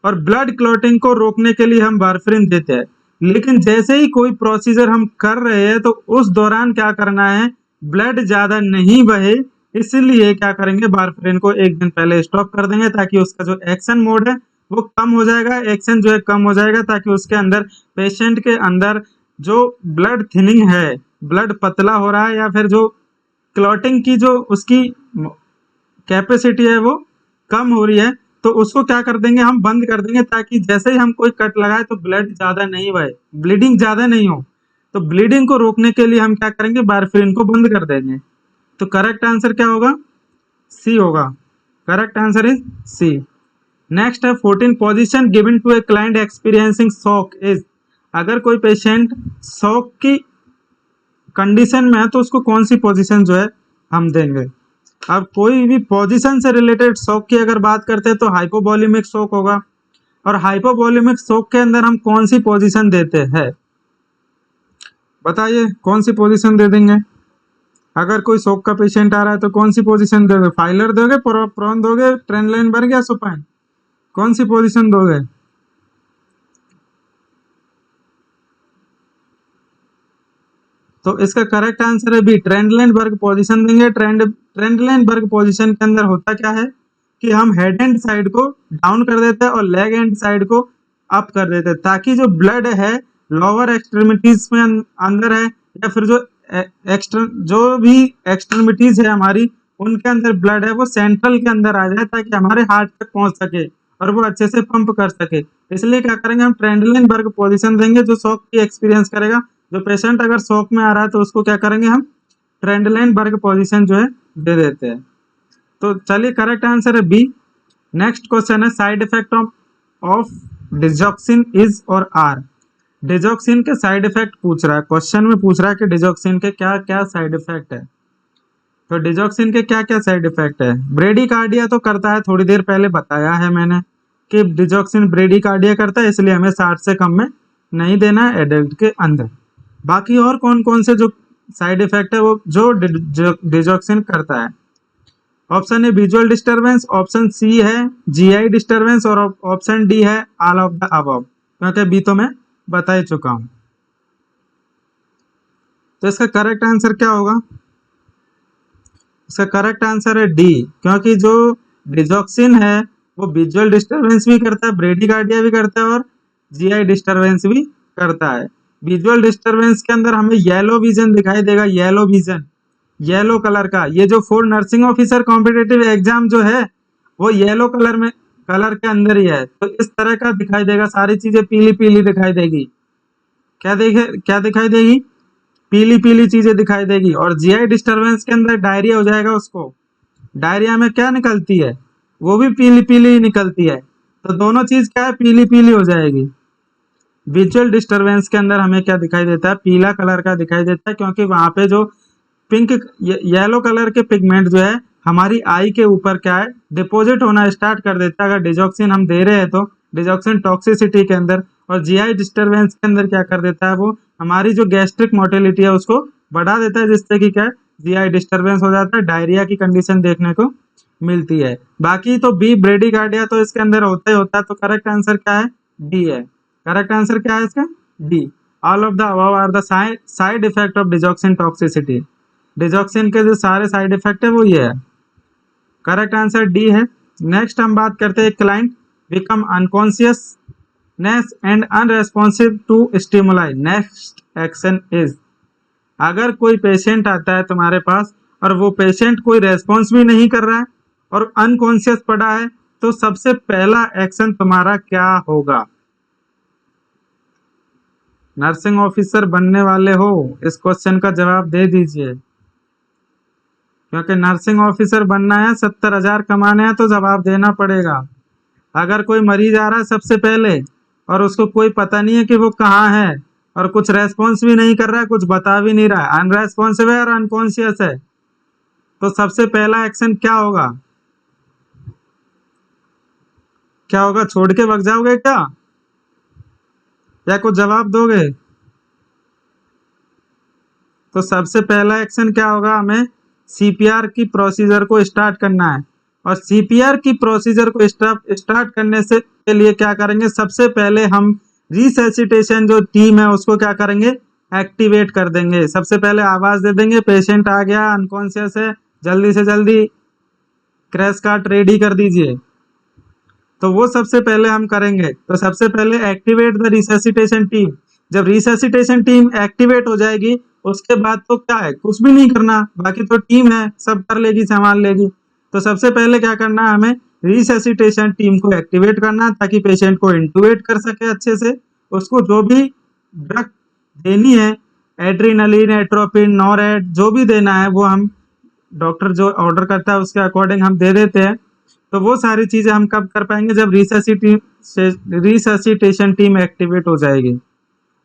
और ब्लड क्लॉटिंग को रोकने के लिए हम वारफेरिन देते हैं। लेकिन जैसे ही कोई प्रोसीजर हम कर रहे हैं तो उस दौरान क्या करना है, ब्लड ज्यादा नहीं बहे, इसलिए क्या करेंगे, वारफेरिन को एक दिन पहले स्टॉप कर देंगे ताकि उसका जो एक्शन मोड है वो कम हो जाएगा, एक्शन जो है कम हो जाएगा, ताकि उसके अंदर पेशेंट के अंदर जो ब्लड थिनिंग है, ब्लड पतला हो रहा है या फिर जो क्लॉटिंग की जो उसकी कैपेसिटी है वो कम हो रही है, तो उसको क्या कर देंगे, हम बंद कर देंगे ताकि जैसे ही हम कोई कट लगाए तो ब्लड ज्यादा नहीं बहे, ब्लीडिंग ज्यादा नहीं हो। तो ब्लीडिंग को रोकने के लिए हम क्या करेंगे, वारफेरिन को बंद कर देंगे। तो करेक्ट आंसर क्या होगा, सी होगा। Correct answer is C. Next है 14 position given to a client experiencing shock is. अगर कोई पेशेंट शॉक की कंडीशन में है तो उसको कौन सी पोजीशन जो है हम देंगे। अब कोई भी पोजीशन से रिलेटेड शॉक की अगर बात करते हैं तो हाइपोवॉल्यूमिक शॉक होगा। और हाइपोवॉल्यूमिक शॉक के अंदर हम कौन सी पोजीशन देते हैं, बताइए कौन सी पोजीशन दे देंगे? अगर कोई शॉक का पेशेंट आ रहा है तो कौन सी पोजीशन दोगे? फाइलर दोगे, प्रोन दोगे, ट्रेनलाइन या सुपाइन, कौन सी पोजीशन दोगे? तो इसका करेक्ट आंसर है बी, ट्रेंडलाइनबर्ग पोजीशन देंगे। ट्रेंडलाइनबर्ग पोजीशन के अंदर होता क्या है कि हम हेड एंड साइड को डाउन कर देते हैं और लेग एंड साइड को अप कर देते हैं, ताकि जो ब्लड है लोअर एक्सट्रीमिटीज में अंदर है, या फिर जो भी एक्सट्रीमिटीज है हमारी उनके अंदर ब्लड है वो सेंट्रल के अंदर आ जाए, ताकि हमारे हार्ट तक पहुंच सके और वो अच्छे से पंप कर सके। इसलिए क्या करेंगे, हम ट्रेंडलाइनबर्ग पोजीशन देंगे जो शॉक की एक्सपीरियंस करेगा। जो पेशेंट अगर शॉक में आ रहा है तो उसको क्या करेंगे, हम ट्रेंडलाइनबर्ग पोजीशन जो है दे देते हैं। तो चलिए करेक्ट आंसर है बी। नेक्स्ट क्वेश्चन है side effect of digoxin is और आर। डिजॉक्सिन के साइड इफेक्ट पूछ रहा है, क्वेश्चन में पूछ रहा है कि डिजॉक्सिन के क्या क्या साइड इफेक्ट है। तो डिजॉक्सिन के क्या क्या साइड इफेक्ट है? ब्रेडिकार्डिया तो करता है, थोड़ी देर पहले बताया है मैंने कि डिजॉक्सिन ब्रेडिकार्डिया करता है, इसलिए हमें 60 से कम में नहीं देना है एडल्ट के अंदर। बाकी और कौन कौन से जो साइड इफेक्ट है वो जो डिजॉक्सिन करता है? Option A visual disturbance, option C है जीआई डिस्टरबेंस और ऑप्शन डी है ऑल ऑफ द अबव, क्योंकि बी तो मैं बता ही चुका हूं। तो इसका करेक्ट आंसर क्या होगा? इसका करेक्ट आंसर है डी, क्योंकि जो डिजॉक्सिन है वो विजुअल डिस्टरबेंस भी करता है, ब्रेडिकार्डिया भी करता है और जीआई डिस्टरबेंस भी करता है। विजुअल डिस्टरबेंस के अंदर हमें येलो विजन दिखाई देगा, येलो विजन, येलो कलर का। ये जो food nursing officer competitive exam जो है वो येलो कलर के अंदर ही है, तो इस तरह का दिखाई देगा, सारी चीजें पीली पीली दिखाई देगी। क्या दिखाई देगी? पीली पीली चीजें दिखाई देगी। और जीआई डिस्टरबेंस के अंदर डायरिया हो जाएगा उसको। डायरिया में क्या निकलती है? वो भी पीली पीली निकलती है, तो दोनों चीज क्या है, पीली पीली हो जाएगी। विजुअल डिस्टरबेंस के अंदर हमें क्या दिखाई देता है, पीला कलर का दिखाई देता है, क्योंकि वहां पे जो पिंक येलो कलर के पिगमेंट जो है हमारी आई के ऊपर क्या है, डिपॉजिट होना स्टार्ट कर देता है। अगर डिजॉक्सिन हम दे रहे हैं तो डिजॉक्सिन टॉक्सिसिटी के अंदर, और जीआई डिस्टरबेंस के अंदर क्या कर देता है, वो हमारी जो गैस्ट्रिक मोटिलिटी है उसको बढ़ा देता है, जिससे कि क्या जीआई डिस्टरबेंस हो जाता है, डायरिया की कंडीशन देखने को मिलती है। बाकी तो बी ब्रेडिकार्डिया तो इसके अंदर होता ही होता है, तो करेक्ट आंसर क्या है, डी है। करेक्ट आंसर क्या है इसका, D. All of the above are the side effect of digoxin toxicity. Digoxin के जो सारे साइड इफेक्ट है वो ये है। करेक्ट आंसर डी है। नेक्स्ट हम बात करते हैं client become unconsciousness and unresponsive to stimuli, next action is. अगर कोई पेशेंट आता है तुम्हारे पास और वो पेशेंट कोई रेस्पॉन्स भी नहीं कर रहा है और अनकॉन्शियस पड़ा है, तो सबसे पहला एक्शन तुम्हारा क्या होगा? नर्सिंग ऑफिसर बनने वाले हो, इस क्वेश्चन का जवाब दे दीजिए, क्योंकि नर्सिंग ऑफिसर बनना है, 70,000 कमाने हैं, तो जवाब देना पड़ेगा। अगर कोई मरीज आ रहा है सबसे पहले और उसको कोई पता नहीं है कि वो कहाँ है और कुछ रेस्पॉन्स भी नहीं कर रहा है, कुछ बता भी नहीं रहा है, अनरेस्पॉन्सिव है और अनकॉन्शियस है, तो सबसे पहला एक्शन क्या होगा? क्या होगा? छोड़ के भाग जाओगे क्या, या कुछ जवाब दोगे? तो सबसे पहला एक्शन क्या होगा, हमें सीपीआर की प्रोसीजर को स्टार्ट करना है। और सीपीआर की प्रोसीजर को स्टार्ट करने से के लिए क्या करेंगे, सबसे पहले हम रिसैसिटेशन जो टीम है उसको क्या करेंगे, एक्टिवेट कर देंगे। सबसे पहले आवाज दे देंगे, पेशेंट आ गया, अनकॉन्शियस है, जल्दी से जल्दी क्रैश कार्ट रेडी कर दीजिए। तो वो सबसे पहले हम करेंगे। तो सबसे पहले एक्टिवेट द रिसैसिटेशन टीम। जब रिसैसिटेशन टीम एक्टिवेट हो जाएगी उसके बाद तो क्या है, कुछ भी नहीं करना, बाकी तो टीम है, सब कर लेगी, संभाल लेगी। तो सबसे पहले क्या करना है, हमें रिसैसिटेशन टीम को एक्टिवेट करना, ताकि पेशेंट को इंटुबेट कर सके अच्छे से। उसको जो भी ड्रग देनी है, एड्रीनलिन, एट्रोपिन, नॉरेड, जो भी देना है वो हम डॉक्टर जो ऑर्डर करता है उसके अकॉर्डिंग हम दे देते हैं। तो वो सारी चीजें हम कब कर पाएंगे, जब रिसैसिटेशन टीम एक्टिवेट हो जाएगी।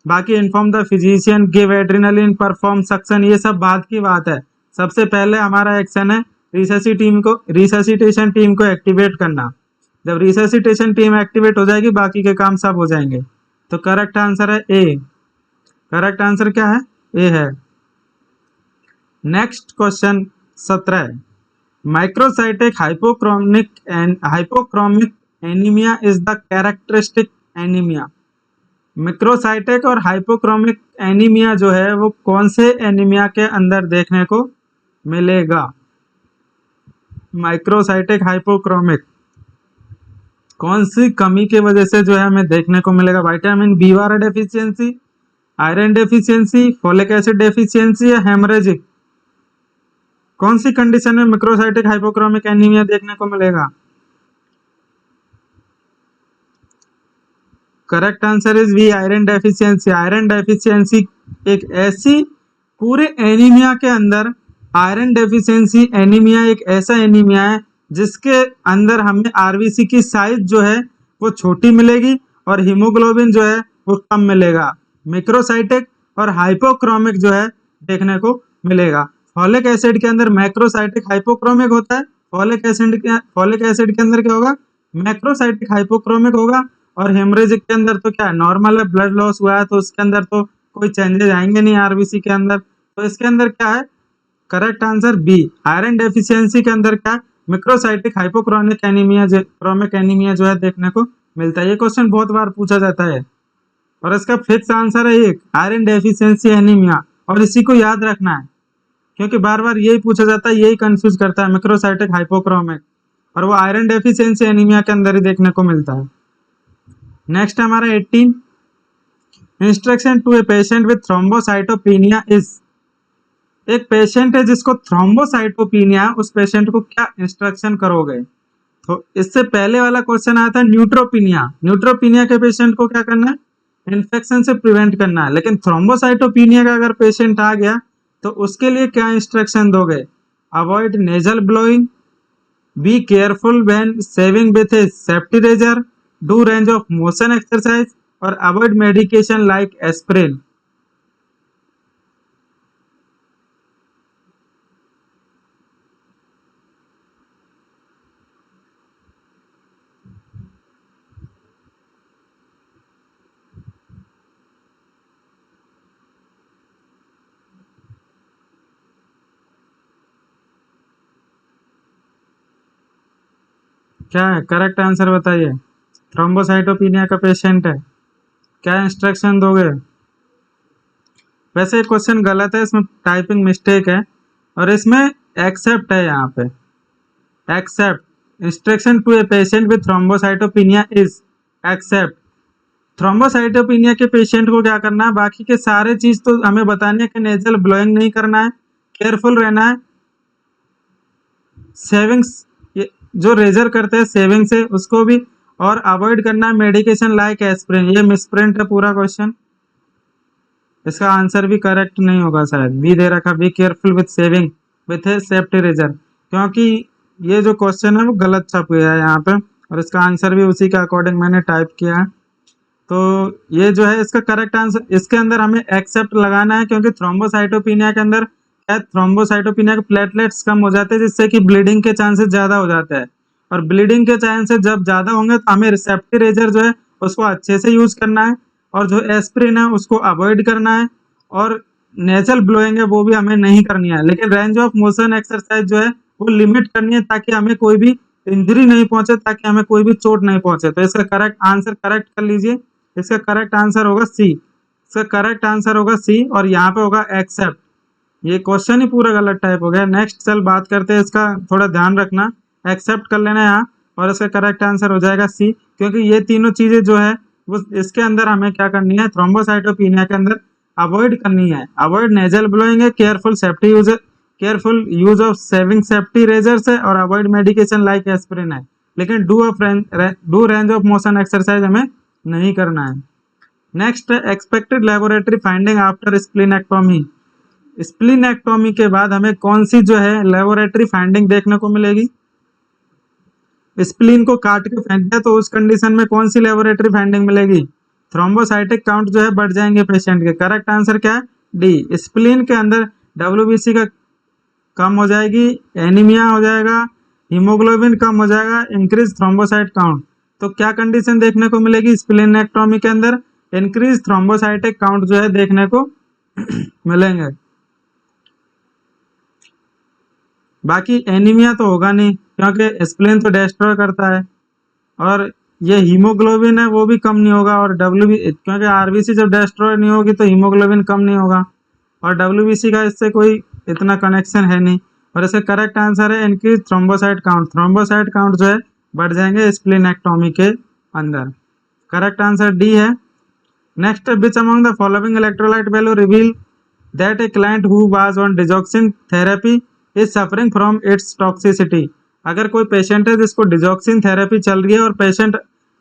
बाकी inform the physician, give adrenaline, perform suction, ये सब बात की बात है। सबसे पहले हमारा एक्शन है रिससिटेशन टीम को एक्टिवेट करना। जब रिससिटेशन टीम एक्टिवेट हो जाएगी बाकी के काम सब हो जाएंगे। तो करेक्ट आंसर है ए। करेक्ट आंसर क्या है? ए है। Next question 17, microcytic hypochromic anaemia is the characteristic anaemia. Microcytic और हाइपोक्रोमिक एनीमिया जो है वो कौन से एनीमिया के अंदर देखने को मिलेगा? माइक्रोसाइटिक हाइपोक्रोमिक कौन सी कमी की वजह से जो है हमें देखने को मिलेगा? Vitamin B12 deficiency, iron deficiency, folic acid deficiency या हेमरेजिक? कौन सी कंडीशन में मिक्रोसाइटिक हाइपोक्रोमिक एनीमिया देखने को मिलेगा? Correct answer is B, iron deficiency. Iron deficiency एक ऐसी पूरे एनीमिया के अंदर आयरन डेफिशिएंसी एनीमिया एक ऐसा एनीमिया है जिसके अंदर हमें आरबीसी की साइज जो है वो छोटी मिलेगी और हीमोग्लोबिन जो है वो कम मिलेगा। मिक्रोसाइटिक और हाइपोक्रोमिक जो है देखने को मिलेगा। फॉलिक एसिड के अंदर मैक्रोसाइटिक हाइपोक्रोमिक होता है, फॉलिक एसिड के अंदर क्या होगा? मैक्रोसाइटिक हाइपोक्रोमिक होगा। और हेमरेजिक के अंदर तो क्या है? नॉर्मल है, ब्लड लॉस हुआ है तो उसके अंदर तो कोई चेंजेस आएंगे नहीं आरबीसी के अंदर। तो इसके अंदर क्या है? Correct answer B, iron deficiency के अंदर क्या? मिक्रोसाइटिक हाइपोक्रोमिक एनीमिया जो है देखने को मिलता है। ये क्वेश्चन बहुत बार पूछा जाता है और इसका फिक्स आंसर है एक, आयरन डेफिशिएंसी एनीमिया। और इसी को याद रखना है क्योंकि बार बार यही पूछा जाता है, यही कंफ्यूज करता है मिक्रोसाइटिक हाइपोक्रोमिक, और वो आयरन डेफिशिएंसी एनीमिया के अंदर ही देखने को मिलता है। नेक्स्ट हमारा 18, instruction to a patient with thrombocytopenia is. एक पेशेंट है जिसको थ्रोम्बोसाइटोपिनिया है, उस पेशेंट को क्या इंस्ट्रक्शन करोगे? तो इससे पहले वाला क्वेश्चन आया था न्यूट्रोपिनिया। न्यूट्रोपिनिया के पेशेंट को क्या करना है? इन्फेक्शन से प्रिवेंट करना है। लेकिन थ्रोम्बोसाइटोपिनिया का अगर पेशेंट आ गया तो उसके लिए क्या इंस्ट्रक्शन दोगे? Avoid nasal blowing, be careful when shaving with a safety razor, do range of motion exercise और अवॉइड मेडिकेशन लाइक एस्पिरिन। क्या है करेक्ट आंसर बताइए? थ्रोम्बोसाइटोपिनिया का पेशेंट है, क्या इंस्ट्रक्शन दोगे? वैसे क्वेश्चन गलत है, इसमें टाइपिंग मिस्टेक है और इसमें एक्सेप्ट है। यहाँ पे except instruction to a patient with thrombocytopenia is except. Thrombocytopenia के पेशेंट को क्या करना है? बाकी के सारे चीज तो हमें बतानी है कि नेजल ब्लोइंग नहीं करना है, केयरफुल रहना है, सेविंग्स जो रेजर करते हैं सेविंग से उसको भी, और अवॉइड करना है मेडिकेशन लाइक एस्पिरिन। ये मिसप्रिंट है पूरा क्वेश्चन, इसका आंसर भी करेक्ट नहीं होगा शायद। बी दे रखा, be careful with shaving with a safety razor, क्योंकि ये जो क्वेश्चन है वो गलत छप गया है यहाँ पे और इसका आंसर भी उसी के अकॉर्डिंग मैंने टाइप किया है। तो ये जो है इसका करेक्ट आंसर, इसके अंदर हमें एक्सेप्ट लगाना है क्योंकि थ्रोम्बोसाइटोपिनिया के अंदर थ्रोम्बोसाइटोपिनिया के प्लेटलेट्स कम हो जाते हैं जिससे कि ब्लीडिंग के चांसेस ज्यादा हो जाते हैं, और ब्लीडिंग के चांसेस जब ज्यादा होंगे तो हमें सेफ्टी रेजर जो है उसको अच्छे से यूज करना है, और जो एस्पिरिन है उसको अवॉइड करना है, और नेजल ब्लोइंग है वो भी हमें नहीं करनी है। लेकिन रेंज ऑफ मोशन एक्सरसाइज जो है वो लिमिट करनी है ताकि हमें कोई भी इंजरी नहीं पहुंचे, ताकि हमें कोई भी चोट नहीं पहुंचे। तो इसका करेक्ट आंसर करेक्ट कर लीजिए, इसका करेक्ट आंसर होगा सी। इसका करेक्ट आंसर होगा सी और यहाँ पे होगा एक्सेप्ट। ये क्वेश्चन ही पूरा गलत टाइप हो गया। नेक्स्ट चल बात करते हैं, इसका थोड़ा ध्यान रखना, एक्सेप्ट कर लेना यहाँ, और इसका करेक्ट आंसर हो जाएगा सी, क्योंकि ये तीनों चीजें जो है वो इसके अंदर हमें क्या करनी है? थ्रोम्बोसाइटोपिनिया के अंदर अवॉइड करनी है। अवॉइड नेजल ब्लोइंग है, careful use of shaving safety razors है, और अवॉइड मेडिकेशन लाइक एस्पिरिन है। लेकिन do range of motion exercise हमें नहीं करना है। नेक्स्ट है expected laboratory finding after splenectomy. Splenectomy के बाद हमें कौन सी जो है लेबोरेटरी फाइंडिंग देखने को मिलेगी? स्प्लीन को काट के फेंक दिया तो उस कंडीशन में कौन सी लेबोरेटरी फाइंडिंग मिलेगी? थ्रोम्बोसाइटिक काउंट जो है बढ़ जाएंगे पेशेंट के। करेक्ट आंसर क्या है? डी, स्प्लीन के अंदर डब्ल्यूबीसी का कम हो जाएगी, एनीमिया हो जाएगा, हीमोग्लोबिन कम हो जाएगा, इंक्रीज थ्रोम्बोसाइट काउंट। तो क्या कंडीशन देखने को मिलेगी स्प्लेनेक्टोमी के अंदर? इंक्रीज थ्रोम्बोसाइटिक काउंट जो है देखने को मिलेंगे। बाकी एनीमिया तो होगा नहीं क्योंकि स्प्लेन तो डिस्ट्रॉय करता है, और ये हीमोग्लोबिन है वो भी कम नहीं होगा, और क्योंकि आरबीसी जब डिस्ट्रॉय नहीं होगी तो हीमोग्लोबिन कम नहीं होगा, और डब्ल्यूबीसी का इससे कोई इतना कनेक्शन है नहीं। और इसका करेक्ट आंसर है increase thrombocyte count. Thrombocyte count जो है बढ़ जाएंगे स्प्लेनेक्टोमी के अंदर। करेक्ट आंसर डी है। Next, which among the following electrolyte value reveal that a client who was on digoxin therapy is suffering from its toxicity. अगर कोई पेशेंट है जिसको डिजॉक्सिन थेरेपी चल रही है और पेशेंट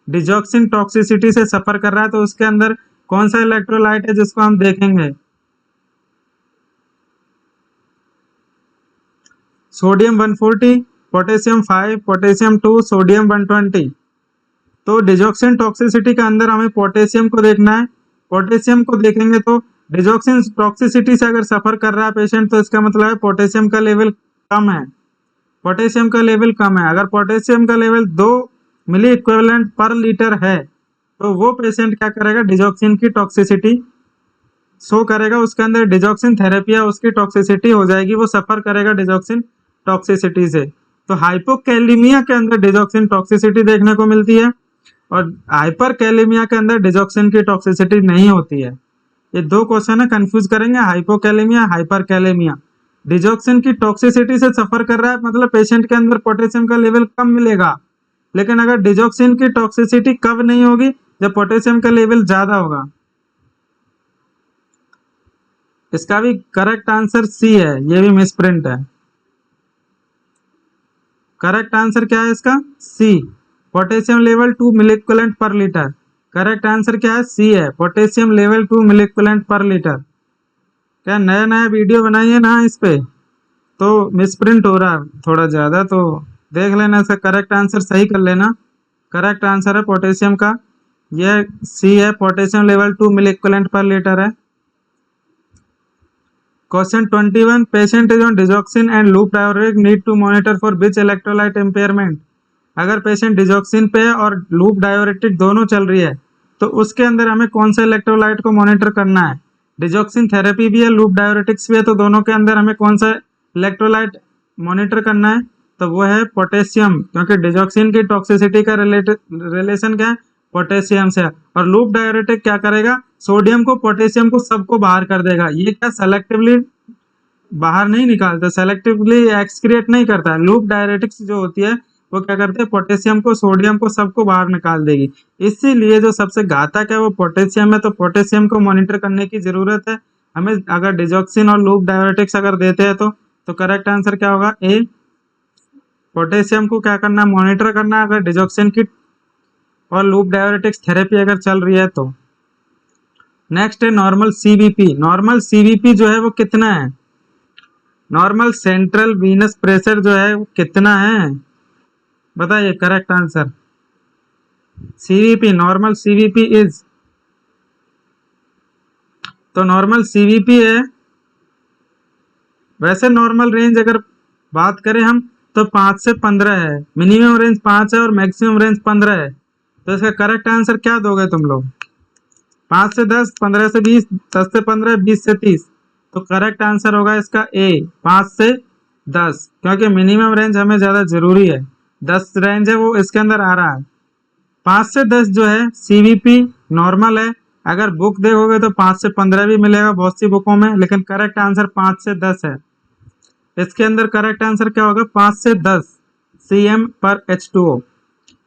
डिजॉक्सिन टॉक्सिसिटी से सफर कर रहा है, तो उसके अंदर कौन सा इलेक्ट्रोलाइट है जिसको हम देखेंगे? Sodium 140, potassium 5, potassium 2, sodium 120। तो डिजॉक्सिन टॉक्सिसिटी के अंदर हमें पोटेशियम को देखना है। पोटेशियम को देखेंगे तो डिजॉक्सिन टॉक्सिसिटी से अगर सफर कर रहा है पेशेंट, तो इसका मतलब है पोटेशियम का लेवल कम है। पोटेशियम का लेवल कम है। अगर पोटेशियम का लेवल 2 मिली इक्विवेलेंट पर लीटर है, तो वो पेशेंट क्या करेगा? डिजॉक्सिन की टॉक्सिसिटी शो करेगा, उसके अंदर डिजॉक्सिन थेरेपी है, उसकी टॉक्सिसिटी हो जाएगी, वो सफर करेगा डिजॉक्सिन टॉक्सिसिटी से। तो हाइपोकैलेमिया के अंदर डिजॉक्सिन टॉक्सिसिटी देखने को मिलती है, और हाइपरकैलेमिया के अंदर डिजॉक्सिन की टॉक्सिसिटी नहीं होती है। ये दो क्वेश्चन है, कंफ्यूज करेंगे, हाइपोकैलेमिया हाइपरकैलेमिया। डिजॉक्सिन की टॉक्सिसिटी से सफर कर रहा है मतलब पेशेंट के अंदर पोटेशियम का लेवल कम मिलेगा, लेकिन अगर डिजॉक्सिन की टॉक्सिसिटी कब नहीं होगी? जब पोटेशियम का लेवल ज्यादा होगा। इसका भी करेक्ट आंसर सी है, ये भी मिसप्रिंट है। करेक्ट आंसर क्या है इसका? सी, पोटेशियम लेवल 2 मिलीक्विवेलेंट पर लीटर। करेक्ट आंसर क्या है? सी है, पोटेशियम लेवल 2 मिलीक्विवेलेंट पर लीटर। क्या नया नया वीडियो बनाइए ना इस पे, तो मिसप्रिंट हो रहा है थोड़ा ज्यादा, तो देख लेना, इसका करेक्ट आंसर सही कर लेना। करेक्ट आंसर है पोटेशियम का, यह सी है, पोटेशियम लेवल 2 मिलीक्विवेलेंट पर लीटर है। Question 21, patient is on digoxin and loop diuretic need to monitor for which electrolyte impairment. अगर पेशेंट डिजॉक्सिन पे है और लूप डायोरेटिक दोनों चल रही है, तो उसके अंदर हमें कौन सा इलेक्ट्रोलाइट को मॉनिटर करना है? डिजॉक्सिन थेरेपी भी है, लूप डायोरेटिक्स भी है, तो दोनों के अंदर हमें कौन सा इलेक्ट्रोलाइट मॉनिटर करना है? तो वो है पोटेशियम, क्योंकि डिजॉक्सिन की टॉक्सिसिटी का रिलेशन क्या है? पोटेशियम से। और लूप डायोरेटिक क्या करेगा? सोडियम को, पोटेशियम को, सबको बाहर कर देगा। ये क्या सेलेक्टिवली बाहर नहीं निकालता, सेलेक्टिवली एक्सक्रिएट नहीं करता है। लूप डायरेटिक्स जो होती है वो क्या करते हैं? पोटेशियम को, सोडियम को, सबको बाहर निकाल देगी। इसीलिए जो सबसे घातक है वो पोटेशियम है, तो पोटेशियम को मॉनिटर करने की जरूरत है हमें। अगर डिजॉक्सिन और लूप डायोरेटिक्स अगर देते हैं तो करेक्ट आंसर क्या होगा? ए, पोटेशियम को क्या करना? मॉनिटर करना, अगर डिजॉक्सिन की और लूप डायोरेटिक्स थेरेपी अगर चल रही है तो। नेक्स्ट है नॉर्मल सीवीपी। नॉर्मल सीवीपी जो है वो कितना है? नॉर्मल सेंट्रल वीनस प्रेशर जो है वो कितना है? बताइए correct answer. CVP, normal CVP is, तो नॉर्मल सीवीपी है, वैसे नॉर्मल रेंज अगर बात करें हम तो 5 से 15 है, मिनिमम रेंज 5 है और मैक्सिमम रेंज 15 है। तो इसका करेक्ट आंसर क्या दोगे तुम लोग? 5 से 10, 15 से 20, 10 से 15, 20 से 30। तो करेक्ट आंसर होगा इसका ए, 5 से 10, क्योंकि मिनिमम रेंज हमें ज्यादा जरूरी है। 10 रेंज है वो इसके अंदर आ रहा है। 5 से 10 जो है सीवीपी नॉर्मल है। अगर बुक देखोगे तो 5 से 15 भी मिलेगा बहुत सी बुकों में, लेकिन करेक्ट आंसर 5 से 10 है। इसके अंदर करेक्ट आंसर क्या होगा? 5 से 10 cm पर H2O।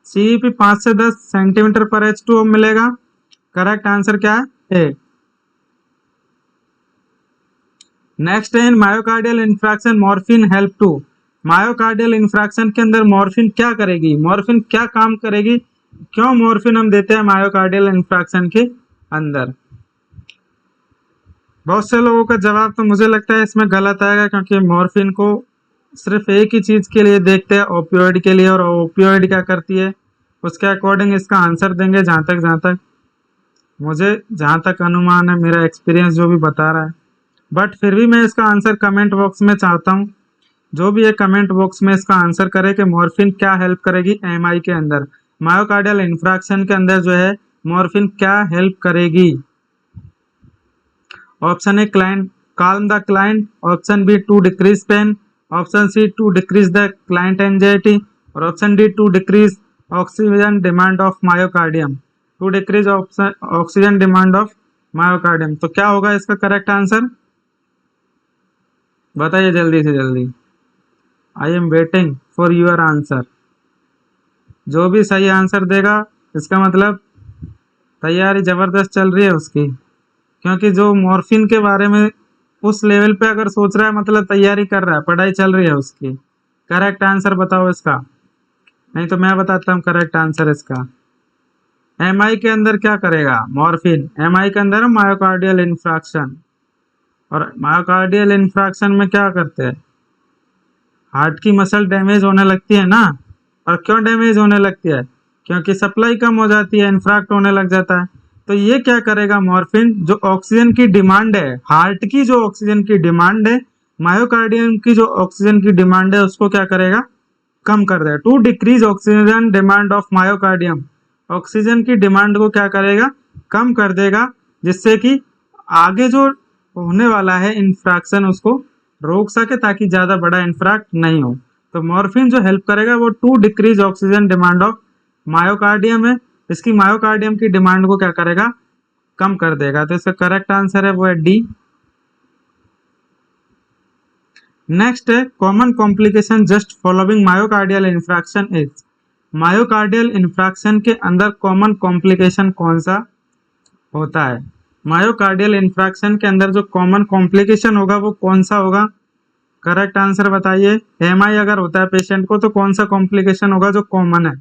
सीवीपी 5 से 10 सेंटीमीटर पर H2O मिलेगा। करेक्ट आंसर क्या है? ए। नेक्स्ट है in myocardial infarction morphine help to. Myocardial infarction के अंदर मॉर्फिन क्या करेगी? मॉर्फिन क्या काम करेगी? क्यों मॉर्फिन हम देते हैं मायोकार्डियल इंफ्रैक्शन के अंदर? बहुत से लोगों का जवाब तो मुझे लगता है इसमें गलत आएगा, क्योंकि मॉर्फिन को सिर्फ एक ही चीज के लिए देखते हैं, ओपियोइड के लिए, और ओपियोइड क्या करती है उसके अकॉर्डिंग इसका आंसर देंगे जहां तक मुझे अनुमान है, मेरा एक्सपीरियंस जो भी बता रहा है। बट फिर भी मैं इसका आंसर कमेंट बॉक्स में चाहता हूँ जो भी है कमेंट बॉक्स में इसका आंसर करे कि मॉर्फिन क्या हेल्प करेगी एमआई के अंदर, मायोकार्डियल इंफ्रैक्शन के अंदर जो है मॉर्फिन क्या हेल्प करेगी। Option A client calm the client, option B to decrease pain, option C to decrease the client anxiety और option D to decrease oxygen demand of myocardium, to decrease oxygen demand of myocardium. तो क्या होगा इसका correct answer, बताइए जल्दी से जल्दी। I am waiting for your answer. जो भी सही आंसर देगा इसका मतलब तैयारी जबरदस्त चल रही है उसकी, क्योंकि जो मॉर्फिन के बारे में उस लेवल पे अगर सोच रहा है मतलब तैयारी कर रहा है, पढ़ाई चल रही है उसकी। करेक्ट आंसर बताओ इसका, नहीं तो मैं बताता हूँ करेक्ट आंसर इसका। एमआई के अंदर क्या करेगा मॉर्फिन, एमआई के अंदर मायोकार्डियल इंफ्रैक्शन, और मायोकार्डियल इंफ्रैक्शन में क्या करते हैं, हार्ट की मसल डैमेज होने लगती है ना। और क्यों डैमेज होने लगती है, क्योंकि सप्लाई कम हो जाती है, इन्फ्रैक्ट होने लग जाता है। तो ये क्या करेगा मॉर्फिन, जो ऑक्सीजन की डिमांड है, हार्ट की जो ऑक्सीजन की डिमांड है, मायोकार्डियम की जो ऑक्सीजन की डिमांड है, उसको क्या करेगा, कम कर देगा। To decrease oxygen demand of myocardium, oxygen की डिमांड को क्या करेगा, कम कर देगा, जिससे कि आगे जो होने वाला है इंफ्रैक्शन उसको रोक सके, ताकि ज्यादा बड़ा इंफ्रैक्ट नहीं हो। तो मॉर्फिन जो हेल्प करेगा वो to decrease oxygen demand of myocardium है, इसकी मायोकार्डियम की डिमांड को क्या करेगा, कम कर देगा। तो इसका करेक्ट आंसर है वो है डी। नेक्स्ट है common complication just following myocardial infraction is, myocardial infarction के अंदर कॉमन कॉम्प्लिकेशन कौन सा होता है, मायोकार्डियल इंफ्रैक्शन के अंदर जो कॉमन कॉम्प्लिकेशन होगा वो कौन सा होगा, करेक्ट आंसर बताइए। एमआई अगर होता है पेशेंट को तो कौन सा कॉम्प्लिकेशन होगा जो कॉमन है।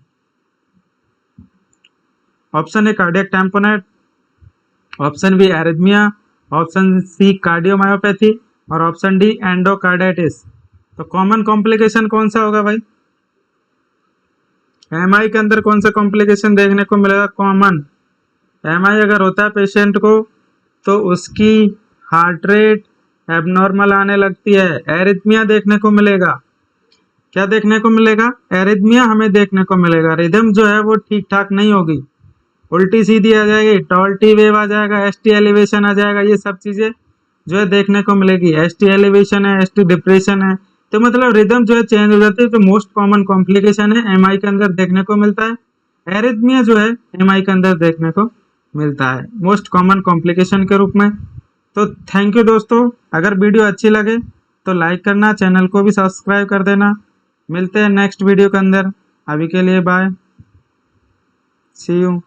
Option A cardiac tamponade, option B arrhythmia, option C cardiomyopathy और ऑप्शन डी एंडोकार्डाइटिस। तो कॉमन कॉम्प्लिकेशन कौन सा होगा भाई, एमआई के अंदर कौन सा कॉम्प्लिकेशन देखने को मिलेगा कॉमन। एमआई अगर होता है पेशेंट को तो उसकी हार्ट रेट एबनॉर्मल आने लगती है, एरिथमिया देखने को मिलेगा। क्या देखने को मिलेगा, एरिथमिया हमें देखने को मिलेगा। रिदम जो है वो ठीक ठाक नहीं होगी, उल्टी सीधी आ जाएगी, टॉल्टी वेव आ जाएगा, एसटी एलिवेशन आ जाएगा, ये सब चीजें जो है देखने को मिलेगी। एसटी एलिवेशन है, एसटी डिप्रेशन है, तो मतलब रिदम जो है चेंज हो जाती है। तो मोस्ट कॉमन कॉम्प्लिकेशन है एमआई के अंदर देखने को मिलता है, एरिथमिया जो है एमआई के अंदर देखने को मिलता है मोस्ट कॉमन कॉम्प्लिकेशन के रूप में। तो थैंक यू दोस्तों, अगर वीडियो अच्छी लगे तो लाइक करना, चैनल को भी सब्सक्राइब कर देना। मिलते हैं नेक्स्ट वीडियो के अंदर, अभी के लिए बाय, सी यू।